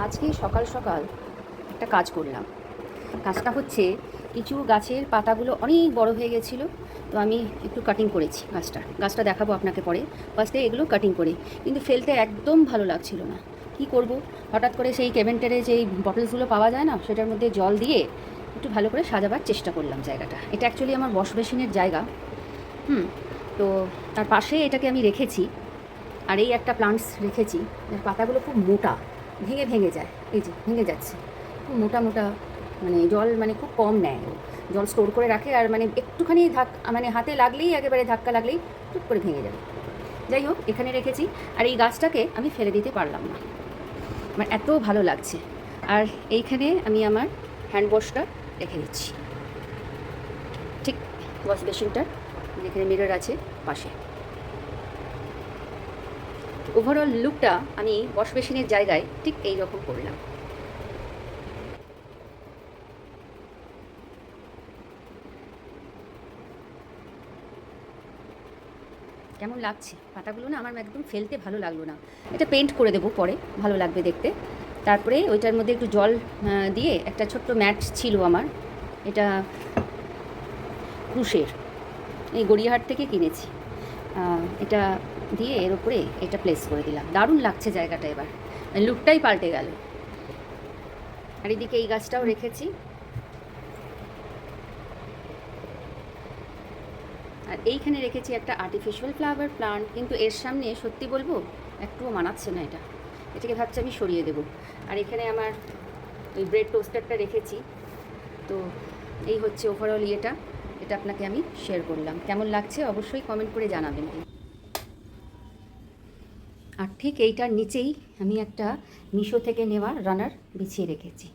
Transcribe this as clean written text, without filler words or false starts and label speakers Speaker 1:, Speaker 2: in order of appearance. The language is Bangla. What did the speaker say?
Speaker 1: আজকে সকাল সকাল একটা কাজ করলাম। কাজটা হচ্ছে, কিছু গাছের পাতাগুলো অনেক বড় হয়ে গেছিলো, তো আমি একটু কাটিং করেছি গাছটা দেখাবো আপনাকে পরে। ফার্স্টে এগুলো কাটিং করে, কিন্তু ফেলতে একদম ভালো লাগছিল না। কি করব, হঠাৎ করে সেই কেভেন্টারে যেই বটলসগুলো পাওয়া যায় না, সেটার মধ্যে জল দিয়ে একটু ভালো করে সাজাবার চেষ্টা করলাম জায়গাটা। এটা অ্যাকচুয়ালি আমার ওয়াশ বেসিনের জায়গা। তো তার পাশে এটাকে আমি রেখেছি। আর এই একটা প্লান্টস রেখেছি, এর পাতাগুলো খুব মোটা, ভেঙে ভেঙে যায়, এই যে ভেঙে যাচ্ছে, খুব মোটা মোটা, মানে জল মানে খুব কম নেয় ও। জল স্টোর করে রাখে, আর মানে একটুখানি মানে হাতে লাগলেই, একেবারে ধাক্কা লাগলেই টুক করে ভেঙে যাবে। যাই হোক, এখানে রেখেছি। আর এই গাছটাকে আমি ফেলে দিতে পারলাম না, আমার এত ভালো লাগছে। আর এইখানে আমি আমার হ্যান্ড ওয়াশটা রেখে দিচ্ছি, ঠিক ওয়াশ বেসিনটার যেখানে মিরর আছে পাশে। ওভারঅল লুকটা আমি ওয়াশ বেসিনের জায়গায় ঠিক এই রকম করলাম। কেমন লাগছে পাতাগুলো না, আমার একদম ফেলতে ভালো লাগলো না। এটা পেন্ট করে দেবো পরে, ভালো লাগবে দেখতে। তারপরে ওইটার মধ্যে একটু জল দিয়ে, একটা ছোট্ট ম্যাট ছিল আমার, এটা ক্রুশের, এই গড়িয়াহাট থেকে কিনেছি। এটা দিয়ে এর উপরে এটা প্লেস করে দিলাম। দারুণ লাগছে জায়গাটা, এবার লুকটাই পাল্টে গেল। আর এদিকে এই গাছটাও রেখেছি। আর এইখানে রেখেছি একটা আর্টিফিশিয়াল ফ্লাওয়ার প্লান্ট, কিন্তু এর সামনে সত্যি বলবো একটুও মানাচ্ছে না এটা, এটাকে ভাবছি আমি সরিয়ে দেবো। আর এখানে আমার ওই ব্রেড টোস্টারটা রেখেছি। তো এই হচ্ছে ওভারঅল এটা আপনাকে আমি শেয়ার করলাম। কেমন লাগছে অবশ্যই কমেন্ট করে জানাবেন। আর ঠিক এইটার নিচেই আমি একটা মিশো থেকে নেওয়া রানার বিছিয়ে রেখেছি।